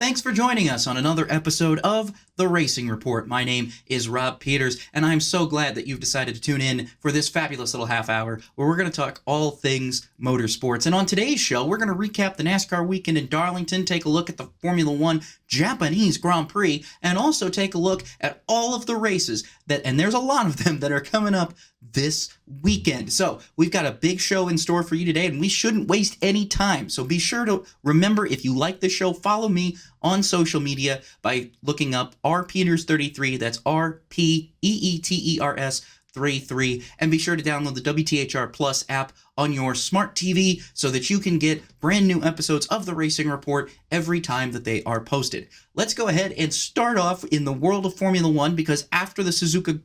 Thanks for joining us on another episode of The Racing Report. My name is Rob Peeters, and I'm so glad that you've decided to tune in for this fabulous little half hour where we're going to talk all things motorsports. And on today's show, we're going to recap the NASCAR weekend in Darlington, take a look at the Formula One Japanese Grand Prix, and also take a look at all of the races and there's a lot of them that are coming up this weekend. So we've got a big show in store for you today, and we shouldn't waste any time. So be sure to remember, if you like the show, follow me on social media by looking up rpeeters33. That's RPEETERS 33, and be sure to download the WTHR Plus app on your smart TV so that you can get brand new episodes of The Racing Report every time that they are posted. Let's go ahead and start off in the world of Formula One, because after the Suzuka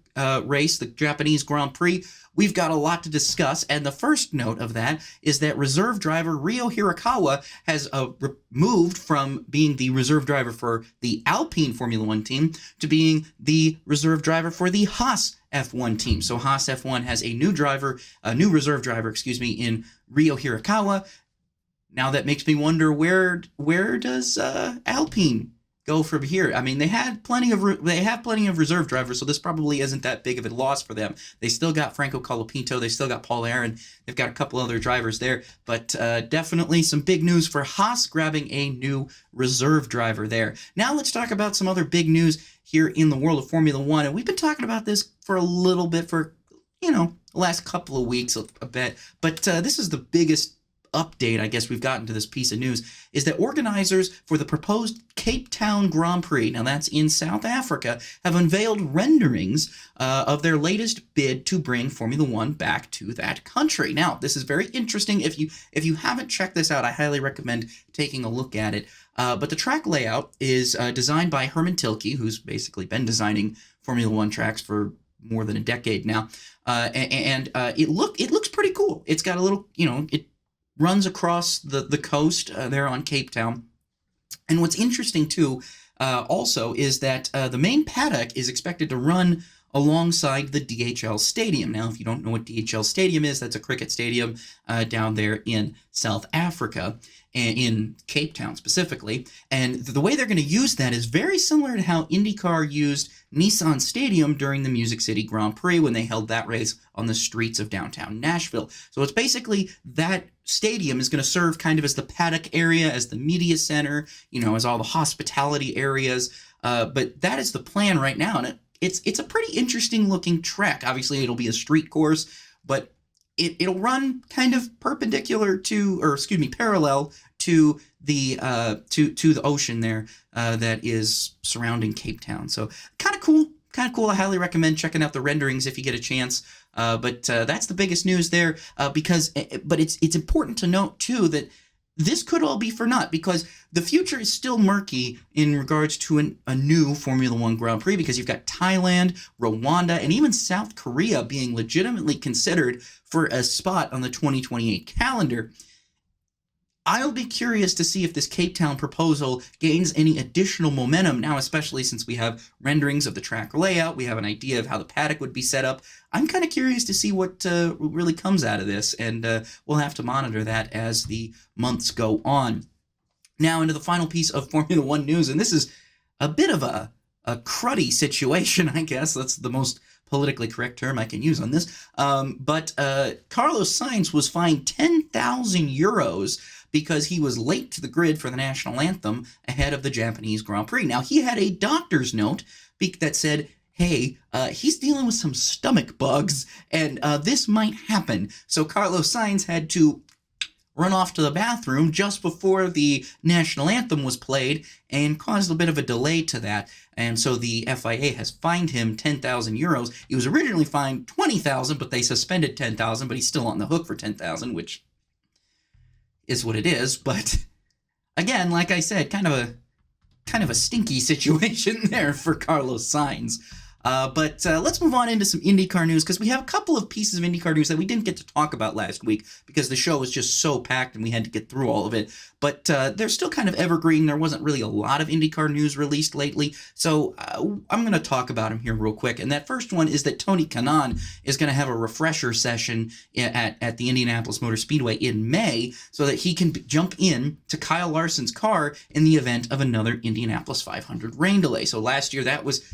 race, the Japanese Grand Prix, we've got a lot to discuss, and the first note of that is that reserve driver Ryo Hirakawa has moved from being the reserve driver for the Alpine Formula One team to being the reserve driver for the Haas F1 team. So Haas F1 has a new reserve driver, in Ryo Hirakawa. Now that makes me wonder, where does Alpine go from here? I mean, they have plenty of reserve drivers, so this probably isn't that big of a loss for them. They still got Franco Colapinto, they still got Paul Aaron, they've got a couple other drivers there, but definitely some big news for Haas grabbing a new reserve driver there. Now let's talk about some other big news here in the world of Formula One, and we've been talking about this for a little bit for, the last couple of weeks a bit, but this is the biggest update, I guess, we've gotten to this piece of news, is that organizers for the proposed Cape Town Grand Prix, now that's in South Africa, have unveiled renderings of their latest bid to bring Formula One back to that country. Now, this is very interesting. If you haven't checked this out, I highly recommend taking a look at it. But the track layout is designed by Herman Tilke, who's basically been designing Formula One tracks for more than a decade now, and it looks pretty cool. It's got a little, it runs across the coast there on Cape Town. And what's interesting, too, also, is that the main paddock is expected to run alongside the DHL Stadium. Now, if you don't know what DHL Stadium is, that's a cricket stadium down there in South Africa, in Cape Town specifically. And the way they're going to use that is very similar to how IndyCar used Nissan Stadium during the Music City Grand Prix when they held that race on the streets of downtown Nashville. So it's basically that stadium is going to serve kind of as the paddock area, as the media center, as all the hospitality areas. But that is the plan right now, and it's a pretty interesting looking track. Obviously, it'll be a street course, but it'll run kind of parallel to the ocean there that is surrounding Cape Town. So kind of cool. I highly recommend checking out the renderings if you get a chance. But that's the biggest news there, but it's important to note too that this could all be for naught, because the future is still murky in regards to a new Formula One Grand Prix, because you've got Thailand, Rwanda, and even South Korea being legitimately considered for a spot on the 2028 calendar. I'll be curious to see if this Cape Town proposal gains any additional momentum now, especially since we have renderings of the track layout. We have an idea of how the paddock would be set up. I'm kind of curious to see what really comes out of this, and we'll have to monitor that as the months go on. Now, into the final piece of Formula One news, and this is a bit of a cruddy situation, I guess. That's the most politically correct term I can use on this. But Carlos Sainz was fined 10,000 euros because he was late to the grid for the National Anthem ahead of the Japanese Grand Prix. Now, he had a doctor's note that said, hey, he's dealing with some stomach bugs, and this might happen. So Carlos Sainz had to run off to the bathroom just before the National Anthem was played and caused a bit of a delay to that. And so the FIA has fined him 10,000 euros. He was originally fined 20,000, but they suspended 10,000, but he's still on the hook for 10,000, which is what it is. But again, like I said, kind of a stinky situation there for Carlos Sainz. But let's move on into some IndyCar news, because we have a couple of pieces of IndyCar news that we didn't get to talk about last week because the show was just so packed and we had to get through all of it. But they're still kind of evergreen. There wasn't really a lot of IndyCar news released lately, so I'm going to talk about them here real quick. And that first one is that Tony Kanaan is going to have a refresher session at the Indianapolis Motor Speedway in May so that he can jump in to Kyle Larson's car in the event of another Indianapolis 500 rain delay. So last year that was,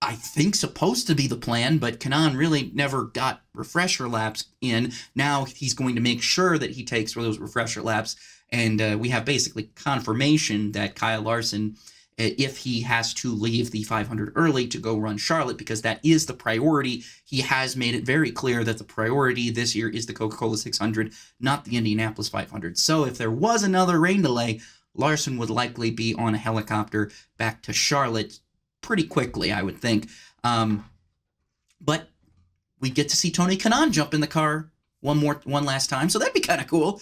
I think, supposed to be the plan, but Kanaan really never got refresher laps in. Now he's going to make sure that he takes those refresher laps, and we have basically confirmation that Kyle Larson, if he has to leave the 500 early to go run Charlotte, because that is the priority, he has made it very clear that the priority this year is the Coca-Cola 600, not the Indianapolis 500. So if there was another rain delay, Larson would likely be on a helicopter back to Charlotte pretty quickly, I would think. But we get to see Tony Kanaan jump in the car one last time, so that'd be kind of cool.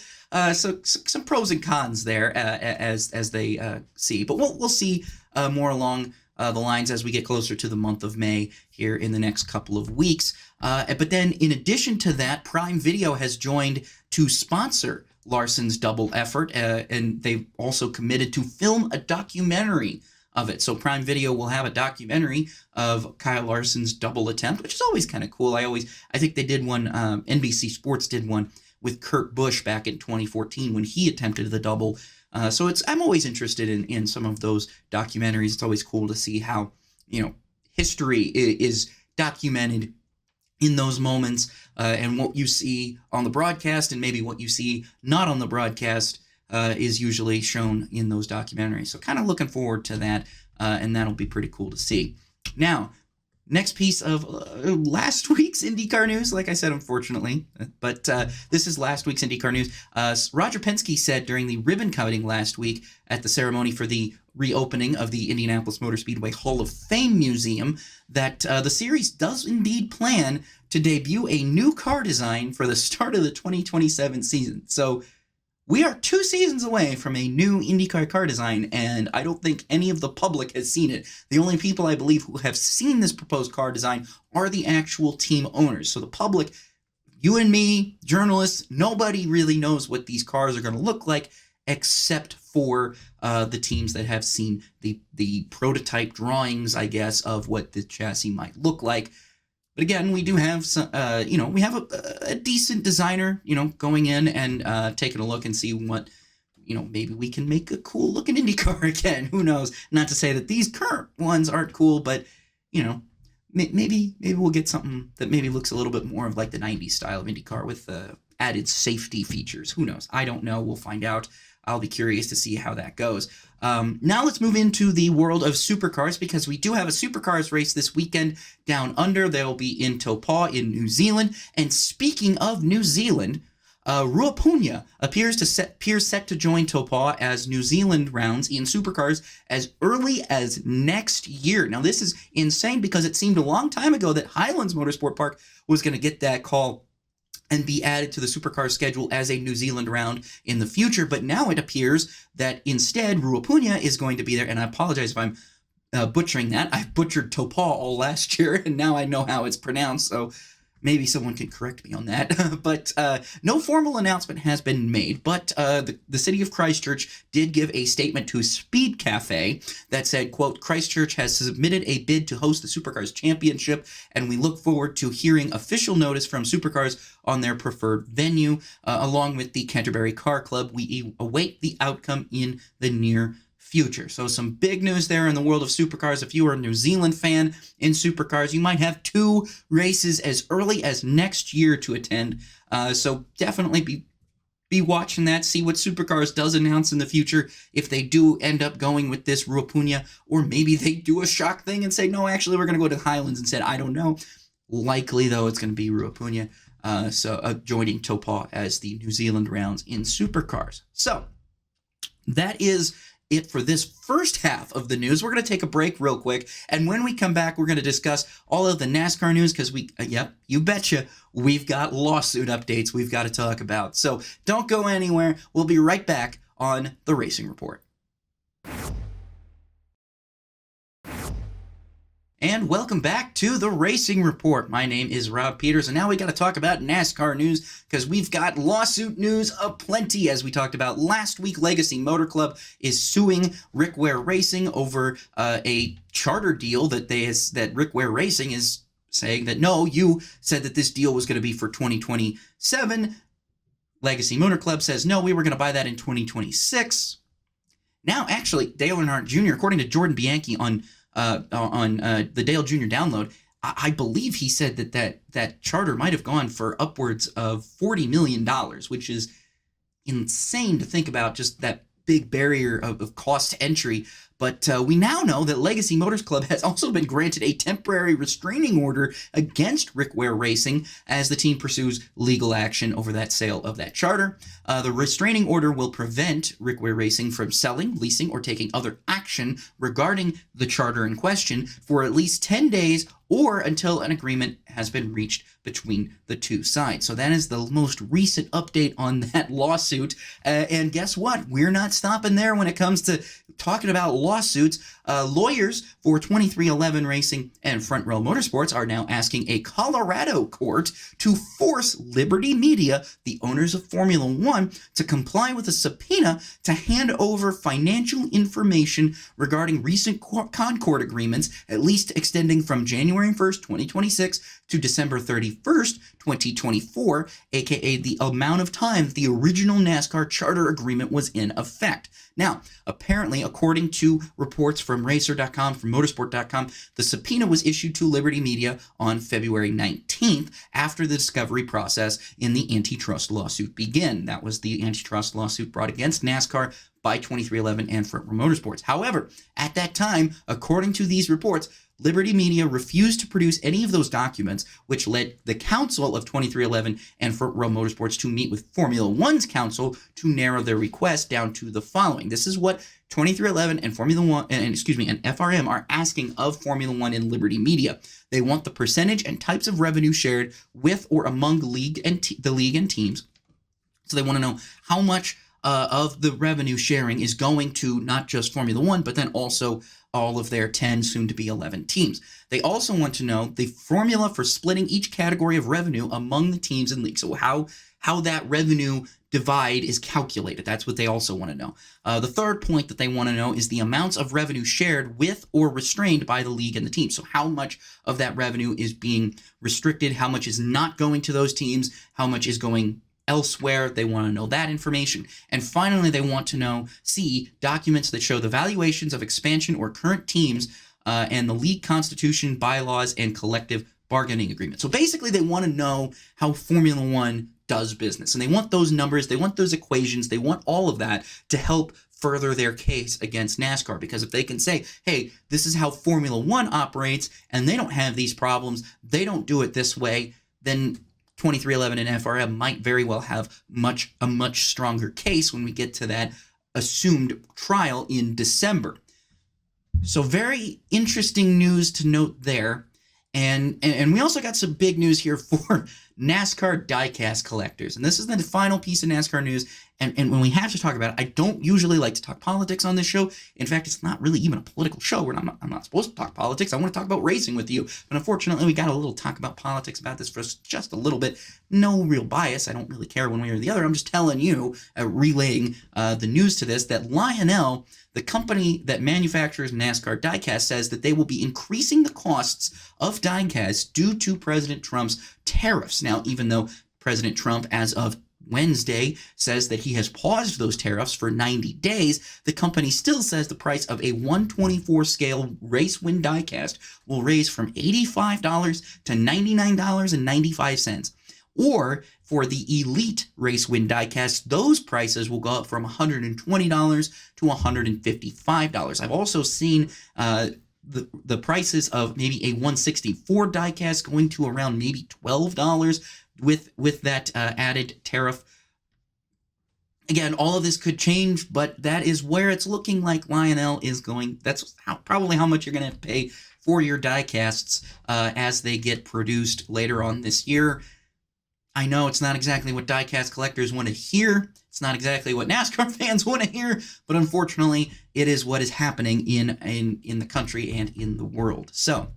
So some pros and cons there as they see, but we'll see more along the lines as we get closer to the month of May here in the next couple of weeks. But then, in addition to that, Prime Video has joined to sponsor Larson's double effort, and they've also committed to film a documentary of it. So Prime Video will have a documentary of Kyle Larson's double attempt, which is always kind of cool. I think they did one, NBC Sports did one with Kurt Busch back in 2014 when he attempted the double. So I'm always interested in some of those documentaries. It's always cool to see how, history is documented in those moments, and what you see on the broadcast and maybe what you see not on the broadcast is usually shown in those documentaries. So kind of looking forward to that, and that'll be pretty cool to see. Now, next piece of last week's IndyCar news, like I said, unfortunately, but this is last week's IndyCar news. Roger Penske said during the ribbon cutting last week at the ceremony for the reopening of the Indianapolis Motor Speedway Hall of Fame Museum that the series does indeed plan to debut a new car design for the start of the 2027 season. So we are 2 seasons away from a new IndyCar car design, and I don't think any of the public has seen it. The only people I believe who have seen this proposed car design are the actual team owners. So the public, you and me, journalists, nobody really knows what these cars are going to look like except for the teams that have seen the prototype drawings, I guess, of what the chassis might look like. But again, we do have some, we have a decent designer, going in and taking a look and see what, maybe we can make a cool looking IndyCar again. Who knows? Not to say that these current ones aren't cool, but, maybe we'll get something that maybe looks a little bit more of like the 90s style of IndyCar with added safety features. Who knows? I don't know. We'll find out. I'll be curious to see how that goes. Now let's move into the world of supercars, because we do have a supercars race this weekend down under. They'll be in Taupō in New Zealand. And speaking of New Zealand, Ruapuna appears set to join Taupō as New Zealand rounds in supercars as early as next year. Now this is insane because it seemed a long time ago that Highlands Motorsport Park was going to get that call and be added to the supercar schedule as a New Zealand round in the future. But now it appears that instead Ruapuna is going to be there. And I apologize if I'm butchering that. I butchered Taupō all last year, and now I know how it's pronounced. So maybe someone can correct me on that. But no formal announcement has been made. But the city of Christchurch did give a statement to Speed Cafe that said, quote, Christchurch has submitted a bid to host the Supercars Championship, and we look forward to hearing official notice from Supercars on their preferred venue. Along with the Canterbury Car Club, we await the outcome in the near future. So some big news there in the world of supercars. If you are a New Zealand fan in supercars, you might have 2 races as early as next year to attend. So definitely be watching that, see what Supercars does announce in the future, if they do end up going with this Ruapuna, or maybe they do a shock thing and say, no, actually, we're going to go to the Highlands instead. I don't know. Likely, though, it's going to be Ruapuna, joining Taupō as the New Zealand rounds in supercars. So that is it for this first half of the news. We're going to take a break real quick, and when we come back, we're going to discuss all of the NASCAR news, because yep, you betcha, we've got lawsuit updates we've got to talk about. So don't go anywhere. We'll be right back on the Racing Report. And welcome back to the Racing Report. My name is Rob Peeters, and now we got to talk about NASCAR news because we've got lawsuit news aplenty. As we talked about last week, Legacy Motor Club is suing Rick Ware Racing over a charter deal that Rick Ware Racing is saying that, no, you said that this deal was going to be for 2027. Legacy Motor Club says, no, we were going to buy that in 2026. Now, actually, Dale Earnhardt Jr., according to Jordan Bianchi on the Dale Jr. download, I believe he said that charter might have gone for upwards of $40 million, which is insane to think about, just that big barrier of cost entry. But we now know that Legacy Motors Club has also been granted a temporary restraining order against Rick Ware Racing as the team pursues legal action over that sale of that charter. The restraining order will prevent Rick Ware Racing from selling, leasing, or taking other action regarding the charter in question for at least 10 days or until an agreement has been reached between the two sides. So that is the most recent update on that lawsuit. And guess what? We're not stopping there when it comes to talking about lawsuits. Lawyers for 2311 Racing and Front Row Motorsports are now asking a Colorado court to force Liberty Media, the owners of Formula One, to comply with a subpoena to hand over financial information regarding recent Concord agreements, at least extending from January 1st, 2026 to December 31st, 2024, aka the amount of time the original NASCAR charter agreement was in effect. Now, apparently, according to reports from Racer.com, from Motorsport.com, the subpoena was issued to Liberty Media on February 19th after the discovery process in the antitrust lawsuit began. That was the antitrust lawsuit brought against NASCAR by 2311 and Front Row Motorsports. However, at that time, according to these reports, Liberty Media refused to produce any of those documents, which led the counsel of 2311 and Front Row Motorsports to meet with Formula One's counsel to narrow their request down to the following. This is what 2311 and Formula One, and FRM are asking of Formula One and Liberty Media. They want the percentage and types of revenue shared with or among the league and teams. So they want to know how much of the revenue sharing is going to not just Formula One, but then also all of their 10, soon to be 11 teams. They also want to know the formula for splitting each category of revenue among the teams and leagues. So how that revenue divide is calculated. That's what they also want to know. The third point that they want to know is the amounts of revenue shared with or restrained by the league and the team. So how much of that revenue is being restricted, how much is not going to those teams, how much is going elsewhere. They want to know that information. And finally, they want to see documents that show the valuations of expansion or current teams and the league constitution, bylaws, and collective bargaining agreements. So basically, they want to know how Formula One does business. And they want those numbers, they want those equations, they want all of that to help further their case against NASCAR. Because if they can say, hey, this is how Formula One operates, and they don't have these problems, they don't do it this way, then 2311 and FRM might very well have a much stronger case when we get to that assumed trial in December. So very interesting news to note there. And we also got some big news here for NASCAR diecast collectors. And this is the final piece of NASCAR news. And when we have to talk about it, I don't usually like to talk politics on this show. In fact, it's not really even a political show. I'm not supposed to talk politics. I want to talk about racing with you. But unfortunately, we got a little talk about politics about this for just a little bit. No real bias. I don't really care one way or the other. I'm just telling you, relaying the news to this, that Lionel, the company that manufactures NASCAR diecast, says that they will be increasing the costs of diecast due to President Trump's tariffs. Now, even though President Trump, as of Wednesday, says that he has paused those tariffs for 90 days, the company still says the price of a 124 scale race win diecast will raise from $85 to $99.95. Or for the elite race win diecast, those prices will go up from $120 to $155. I've also seen the prices of maybe a 164 diecast going to around maybe $12 with that added tariff. Again, all of this could change, but that is where it's looking like Lionel is going. That's probably how much you're going to have to pay for your diecasts as they get produced later on this year. I know it's not exactly what diecast collectors want to hear. It's not exactly what NASCAR fans want to hear, but unfortunately, it is what is happening in the country and in the world. So,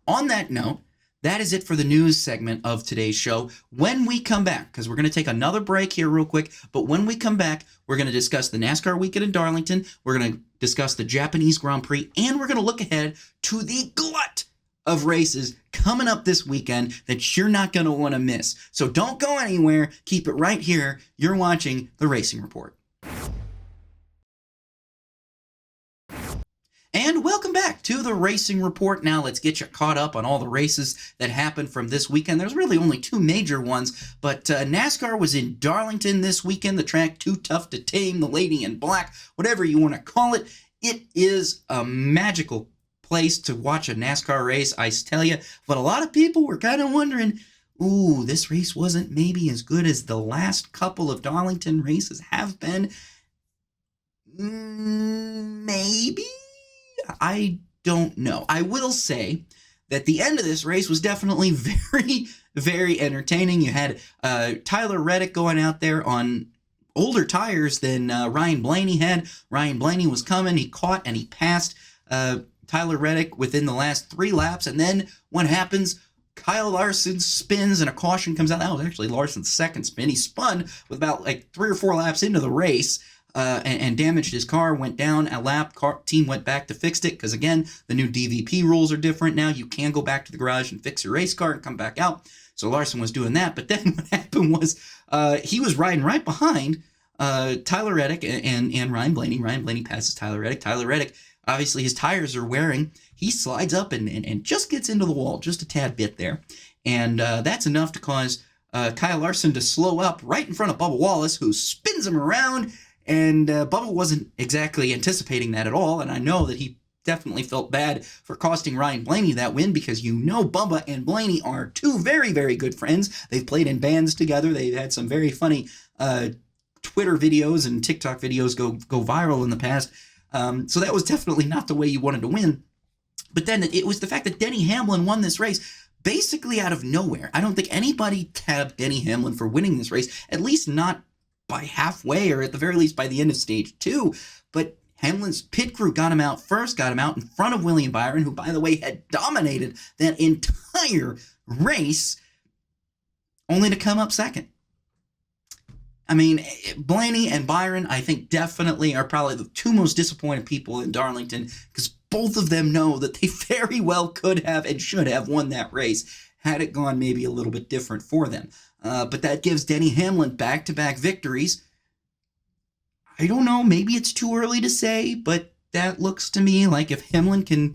on that note, that is it for the news segment of today's show. When we come back, because we're going to take another break here real quick, but when we come back, we're going to discuss the NASCAR weekend in Darlington, we're going to discuss the Japanese Grand Prix, and we're going to look ahead to the glut of races coming up this weekend that you're not going to want to miss. So don't go anywhere. Keep it right here. You're watching The Racing Report. And welcome back to The Racing Report. Now let's get you caught up on all the races that happened from this weekend. There's really only two major ones, but NASCAR was in Darlington this weekend. The track Too Tough to Tame, the Lady in Black, whatever you want to call it. It is a magical place to watch a NASCAR race, I tell you. But a lot of people were kind of wondering, ooh, this race wasn't maybe as good as the last couple of Darlington races have been. Maybe? I don't know. I will say that the end of this race was definitely very, very entertaining. You had Tyler Reddick going out there on older tires than Ryan Blaney had. Ryan Blaney was coming. He caught and he passed Tyler Reddick within the last 3 laps. And then what happens? Kyle Larson spins and a caution comes out. That was actually Larson's second spin. He spun with about 3 or 4 laps into the race. And damaged his car, went down a lap, team went back to fix it, because again, the new DVP rules are different now. You can go back to the garage and fix your race car and come back out. So Larson was doing that, but then what happened was he was riding right behind Tyler Reddick and Ryan Blaney. Ryan Blaney passes Tyler Reddick. Tyler Reddick, obviously his tires are wearing. He slides up and just gets into the wall, just a tad bit there. And that's enough to cause Kyle Larson to slow up right in front of Bubba Wallace, who spins him around. And Bubba wasn't exactly anticipating that at all, and I know that he definitely felt bad for costing Ryan Blaney that win, because you know Bubba and Blaney are two very, very good friends. They've played in bands together. They've had some very funny Twitter videos and TikTok videos go viral in the past. So that was definitely not the way you wanted to win. But then it was the fact that Denny Hamlin won this race basically out of nowhere. I don't think anybody tabbed Denny Hamlin for winning this race, at least not by halfway, or at the very least by the end of stage 2. But Hamlin's pit crew got him out first, got him out in front of William Byron, who, by the way, had dominated that entire race, only to come up second. I mean, Blaney and Byron, I think, definitely are probably the two most disappointed people in Darlington, because both of them know that they very well could have and should have won that race had it gone maybe a little bit different for them. But that gives Denny Hamlin back-to-back victories. I don't know, maybe it's too early to say, but that looks to me like if Hamlin can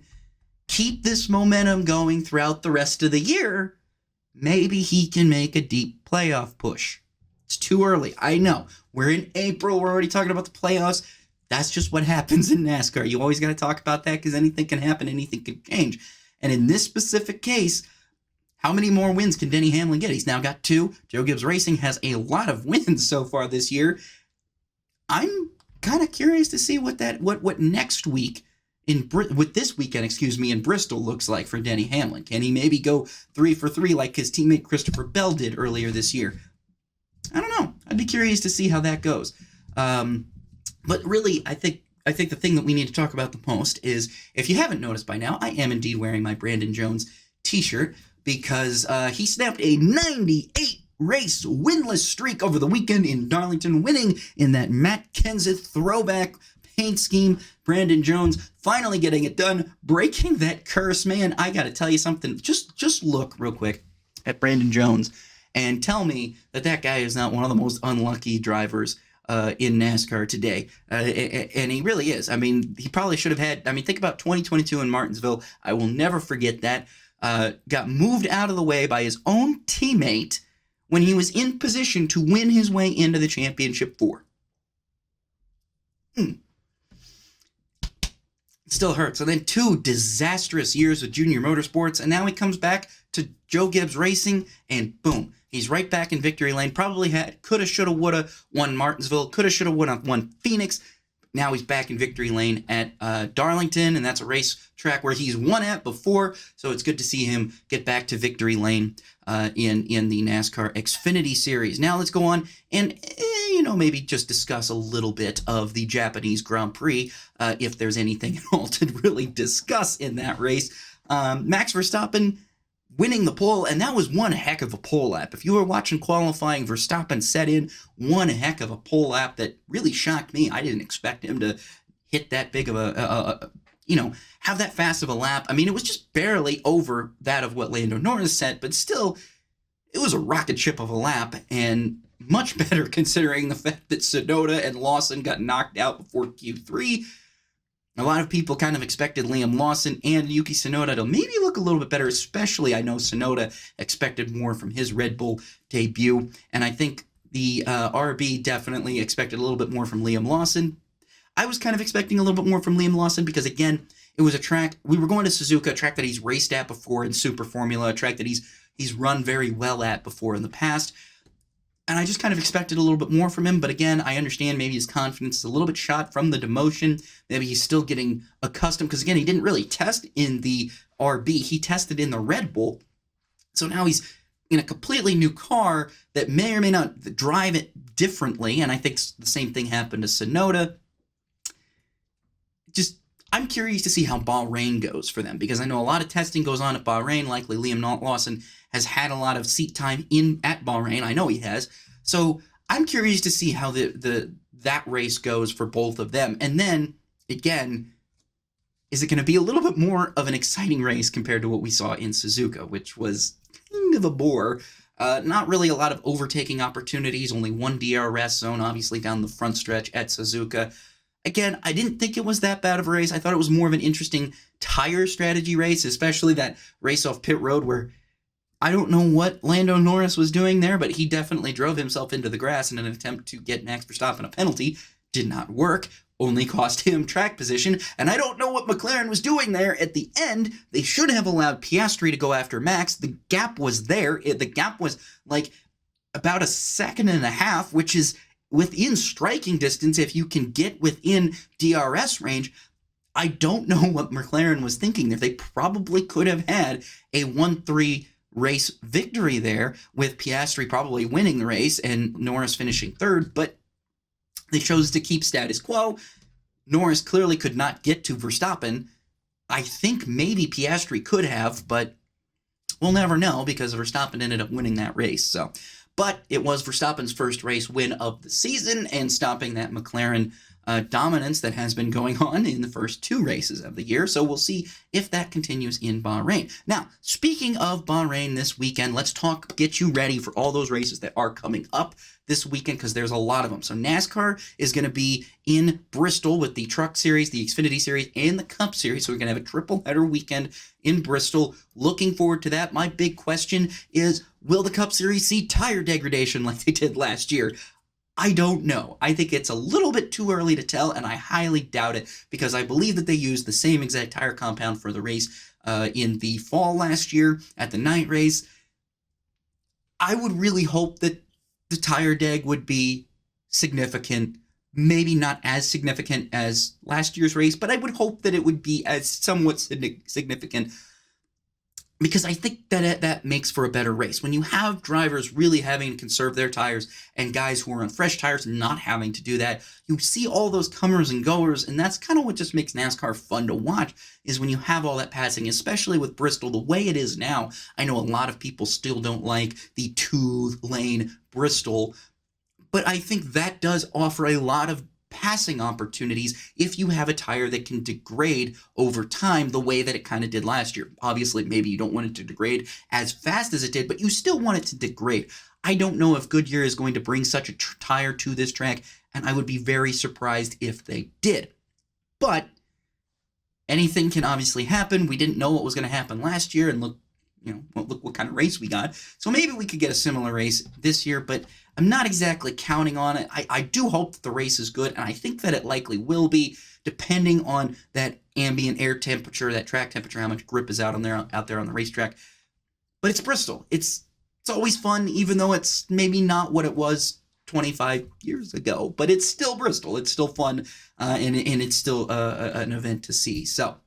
keep this momentum going throughout the rest of the year, maybe he can make a deep playoff push. It's too early, I know. We're in April, we're already talking about the playoffs. That's just what happens in NASCAR. You always got to talk about that, because anything can happen, anything can change. And in this specific case, how many more wins can Denny Hamlin get? He's now got 2. Joe Gibbs Racing has a lot of wins so far this year. I'm kind of curious to see what next week with this weekend, in Bristol looks like for Denny Hamlin. Can he maybe go 3 for 3 like his teammate Christopher Bell did earlier this year? I don't know. I'd be curious to see how that goes. But really, I think the thing that we need to talk about the most is, if you haven't noticed by now, I am indeed wearing my Brandon Jones t-shirt, because he snapped a 98-race winless streak over the weekend in Darlington, winning in that Matt Kenseth throwback paint scheme. Brandon Jones finally getting it done, breaking that curse. Man, I got to tell you something. Just look real quick at Brandon Jones and tell me that guy is not one of the most unlucky drivers in NASCAR today. And he really is. I mean, he probably should have had, think about 2022 in Martinsville. I will never forget that. Got moved out of the way by his own teammate when he was in position to win his way into the championship 4. It still hurts. And then 2 disastrous years with Junior Motorsports, and now he comes back to Joe Gibbs Racing, and boom, he's right back in victory lane. Probably coulda, shoulda, woulda won Martinsville, coulda, shoulda, woulda won Phoenix. Now he's back in victory lane at Darlington, and that's a racetrack where he's won at before, so it's good to see him get back to victory lane in the NASCAR Xfinity Series. Now let's go on and maybe just discuss a little bit of the Japanese Grand Prix, if there's anything at all to really discuss in that race. Max Verstappen winning the pole, and that was one heck of a pole lap. If you were watching qualifying, Verstappen set in one heck of a pole lap that really shocked me. I didn't expect him to hit that big of have that fast of a lap. I mean, it was just barely over that of what Lando Norris set, but still, it was a rocket ship of a lap, and much better considering the fact that Tsunoda and Lawson got knocked out before Q3. A lot of people kind of expected Liam Lawson and Yuki Tsunoda to maybe look a little bit better, especially I know Tsunoda expected more from his Red Bull debut, and I think the RB definitely expected a little bit more from Liam Lawson. I was kind of expecting a little bit more from Liam Lawson because, again, it was a track, we were going to Suzuka, a track that he's raced at before in Super Formula, a track that he's run very well at before in the past. And I just kind of expected a little bit more from him. But again, I understand maybe his confidence is a little bit shot from the demotion. Maybe he's still getting accustomed because, again, he didn't really test in the RB. He tested in the Red Bull. So now he's in a completely new car that may or may not drive it differently. And I think the same thing happened to Tsunoda. I'm curious to see how Bahrain goes for them, because I know a lot of testing goes on at Bahrain. Likely Liam Lawson has had a lot of seat time at Bahrain. I know he has. So I'm curious to see how that race goes for both of them. And then, again, is it going to be a little bit more of an exciting race compared to what we saw in Suzuka, which was kind of a bore. Not really a lot of overtaking opportunities, only one DRS zone, obviously, down the front stretch at Suzuka. Again, I didn't think it was that bad of a race. I thought it was more of an interesting tire strategy race, especially that race off pit road where I don't know what Lando Norris was doing there, but he definitely drove himself into the grass in an attempt to get Max Verstappen a penalty. Did not work, only cost him track position, and I don't know what McLaren was doing there at the end. They should have allowed Piastri to go after Max. The gap was there. The gap was like about a second and a half, which is within striking distance if you can get within DRS range. I don't know what McLaren was thinking there. They probably could have had a 1-3 race victory there, with Piastri probably winning the race and Norris finishing third, but they chose to keep status quo. Norris clearly could not get to Verstappen. I think maybe Piastri could have, but we'll never know because Verstappen ended up winning that race. But it was Verstappen's first race win of the season and stopping that McLaren dominance that has been going on in the first two races of the year. So we'll see if that continues in Bahrain. Now, speaking of Bahrain this weekend, let's get you ready for all those races that are coming up this weekend, because there's a lot of them. So NASCAR is going to be in Bristol with the Truck Series, the Xfinity Series, and the Cup Series. So we're going to have a triple header weekend in Bristol. Looking forward to that. My big question is, will the Cup Series see tire degradation like they did last year? I don't know. I think it's a little bit too early to tell, and I highly doubt it, because I believe that they used the same exact tire compound for the race in the fall last year at the night race. I would really hope that the tire deg would be significant, maybe not as significant as last year's race, but I would hope that it would be as somewhat significant, because I think that makes for a better race. When you have drivers really having to conserve their tires and guys who are on fresh tires not having to do that, you see all those comers and goers, and that's kind of what just makes NASCAR fun to watch, is when you have all that passing, especially with Bristol the way it is now. I know a lot of people still don't like the two-lane Bristol, but I think that does offer a lot of passing opportunities if you have a tire that can degrade over time the way that it kind of did last year. Obviously, maybe you don't want it to degrade as fast as it did, but you still want it to degrade. I don't know if Goodyear is going to bring such a tire to this track, and I would be very surprised if they did. But anything can obviously happen. We didn't know what was going to happen last year, and look what kind of race we got. So maybe we could get a similar race this year, but I'm not exactly counting on it. I do hope that the race is good, and I think that it likely will be, depending on that ambient air temperature, that track temperature, how much grip is out there on the racetrack. But it's Bristol. It's always fun, even though it's maybe not what it was 25 years ago. But it's still Bristol. It's still fun, and it's still an event to see. So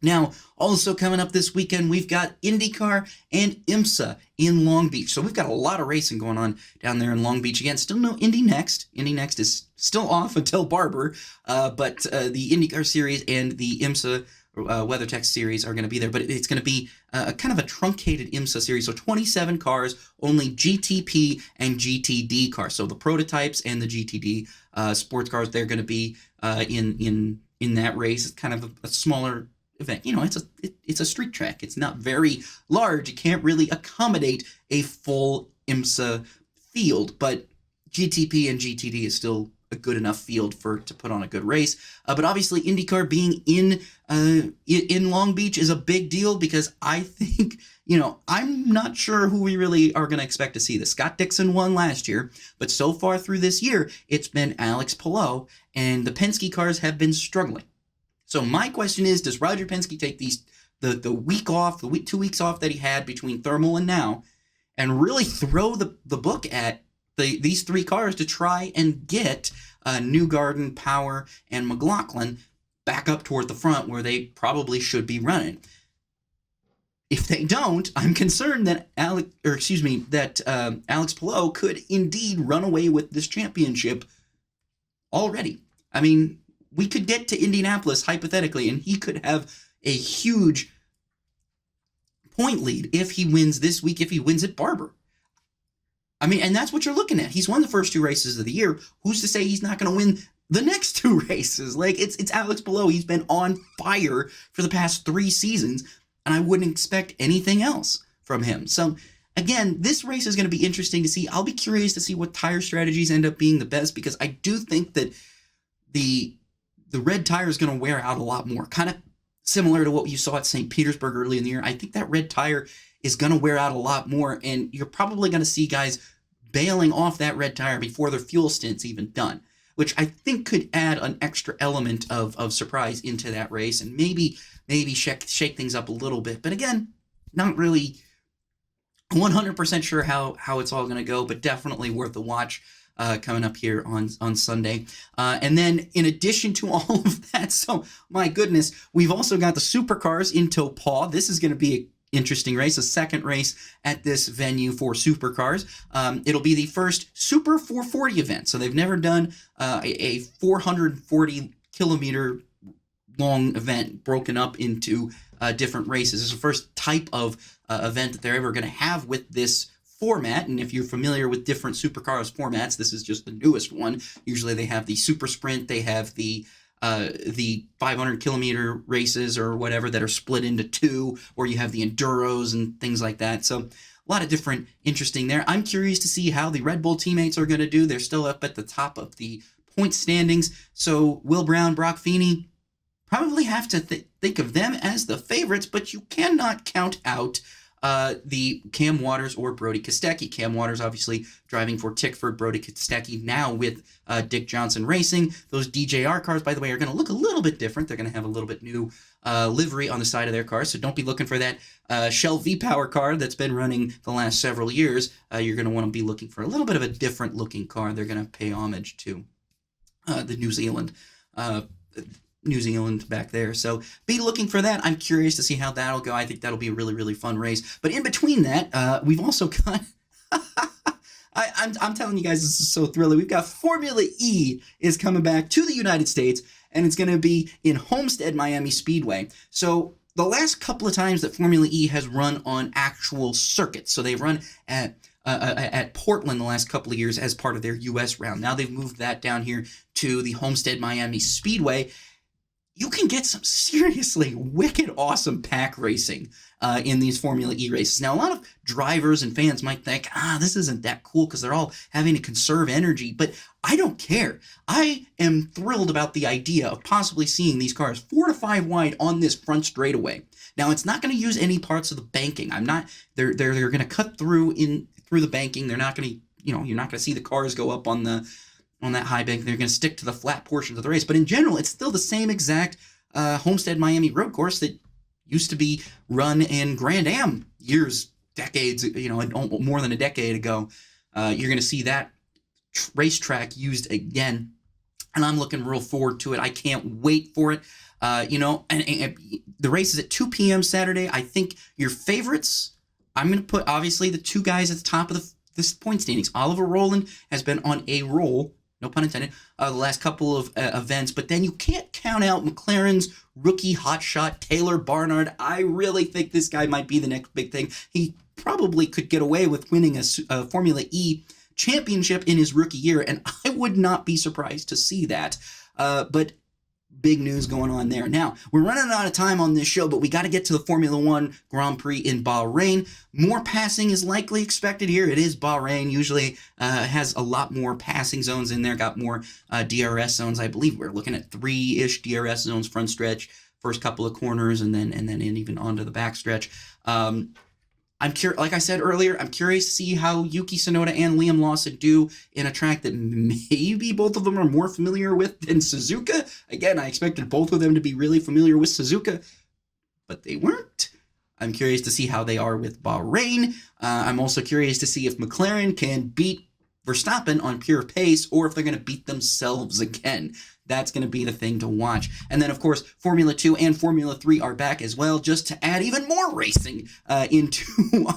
now, also coming up this weekend, we've got IndyCar and IMSA in Long Beach. So we've got a lot of racing going on down there in Long Beach. Again, still no Indy Next. Indy Next is still off until Barber, but the IndyCar Series and the IMSA WeatherTech series are going to be there, but it's going to be a kind of a truncated IMSA series. So 27 cars, only GTP and GTD cars. So the prototypes and the GTD sports cars, they're going to be in that race. It's kind of a smaller event. It's a street track. It's not very large. It can't really accommodate a full IMSA field, but GTP and GTD is still a good enough field to put on a good race. But obviously IndyCar being in Long Beach is a big deal, because I think, I'm not sure who we really are going to expect to see this. Scott Dixon won last year, but so far through this year, it's been Alex Palou, and the Penske cars have been struggling. So my question is, does Roger Penske take the week off, 2 weeks off that he had between Thermal and now, and really throw the book at these three cars to try and get Newgarden, Power, and McLaughlin back up toward the front where they probably should be running? If they don't, I'm concerned that Alex Palou could indeed run away with this championship already. I mean, we could get to Indianapolis hypothetically, and he could have a huge point lead if he wins this week, if he wins at Barber. I mean, and that's what you're looking at. He's won the first two races of the year. Who's to say he's not going to win the next two races? Like, it's Alex Palou. He's been on fire for the past 3 seasons, and I wouldn't expect anything else from him. So, again, this race is going to be interesting to see. I'll be curious to see what tire strategies end up being the best, because I do think that the red tire is going to wear out a lot more. Kind of similar to what you saw at St. Petersburg early in the year. I think that red tire is going to wear out a lot more, and you're probably going to see guys bailing off that red tire before their fuel stint's even done, which I think could add an extra element of surprise into that race, and maybe shake things up a little bit. But again, not really 100% sure how it's all going to go, but definitely worth a watch coming up here on Sunday. And then in addition to all of that, so my goodness, we've also got the Supercars in Taupō. This is going to be an interesting race, a second race at this venue for Supercars. It'll be the first Super 440 event. So they've never done a 440 kilometer long event broken up into different races. It's the first type of event that they're ever going to have with this format. And if you're familiar with different Supercars formats, this is just the newest one. Usually they have the Super Sprint, they have the 500 kilometer races or whatever that are split into 2, or you have the Enduros and things like that. So a lot of different interesting there. I'm curious to see how the Red Bull teammates are going to do. They're still up at the top of the point standings. So Will Brown, Brock Feeney, probably have to think of them as the favorites, but you cannot count out the Cam Waters or Brody Kostecki. Cam Waters obviously driving for Tickford, Brody Kostecki now with Dick Johnson Racing. Those DJR cars, by the way, are going to look a little bit different. They're going to have a little bit new livery on the side of their cars, so don't be looking for that Shell V-Power car that's been running the last several years. You're going to want to be looking for a little bit of a different looking car. They're going to pay homage to the New Zealand back there. So be looking for that. I'm curious to see how that'll go. I think that'll be a really, really fun race. But in between that, we've also got... I'm telling you guys, this is so thrilling. We've got Formula E is coming back to the United States, and it's going to be in Homestead-Miami Speedway. So the last couple of times that Formula E has run on actual circuits, so they've run at Portland the last couple of years as part of their U.S. round. Now they've moved that down here to the Homestead-Miami Speedway. You can get some seriously wicked awesome pack racing in these Formula E races. Now, a lot of drivers and fans might think, this isn't that cool because they're all having to conserve energy, but I don't care. I am thrilled about the idea of possibly seeing these cars 4 to 5 wide on this front straightaway. Now, it's not going to use any parts of the banking. They're going to cut through the banking. They're not going to, you're not going to see the cars go up on that high bank. They're going to stick to the flat portions of the race. But in general, it's still the same exact Homestead-Miami road course that used to be run in Grand Am decades, more than a decade ago. You're going to see that racetrack used again, and I'm looking real forward to it. I can't wait for it. And the race is at 2 p.m. Saturday. I think your favorites, I'm going to put obviously the 2 guys at the top of this point standings. Oliver Rowland has been on a roll no pun intended, the last couple of events, but then you can't count out McLaren's rookie hotshot, Taylor Barnard. I really think this guy might be the next big thing. He probably could get away with winning a Formula E championship in his rookie year, and I would not be surprised to see that. But big news going on there. Now, we're running out of time on this show, but we got to get to the Formula One Grand Prix in Bahrain. More passing is likely expected here. It is Bahrain, usually has a lot more passing zones in there, got more DRS zones. I believe we're looking at 3-ish DRS zones front stretch, first couple of corners, and then even onto the back stretch. I'm curious, like I said earlier, I'm curious to see how Yuki Tsunoda and Liam Lawson do in a track that maybe both of them are more familiar with than Suzuka. Again, I expected both of them to be really familiar with Suzuka, but they weren't. I'm curious to see how they are with Bahrain. I'm also curious to see if McLaren can beat Verstappen on pure pace, or if they're going to beat themselves again. That's going to be the thing to watch. And then, of course, Formula 2 and Formula 3 are back as well, just to add even more racing into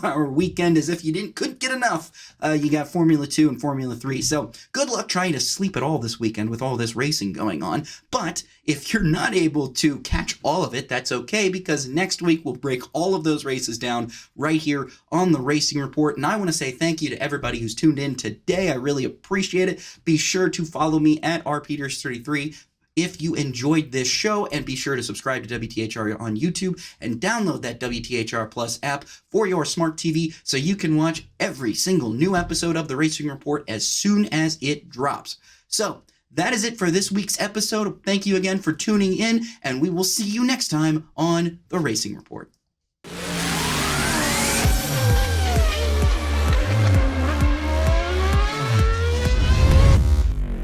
our weekend, as if you couldn't get enough. You got Formula 2 and Formula 3. So good luck trying to sleep at all this weekend with all this racing going on. But if you're not able to catch all of it, that's okay, because next week we'll break all of those races down right here on the Racing Report. And I want to say thank you to everybody who's tuned in today. I really appreciate it. Be sure to follow me at rpeters33 if you enjoyed this show, and be sure to subscribe to WTHR on YouTube and download that WTHR Plus app for your smart TV so you can watch every single new episode of the Racing Report as soon as it drops. So that is it for this week's episode. Thank you again for tuning in, and we will see you next time on the Racing Report.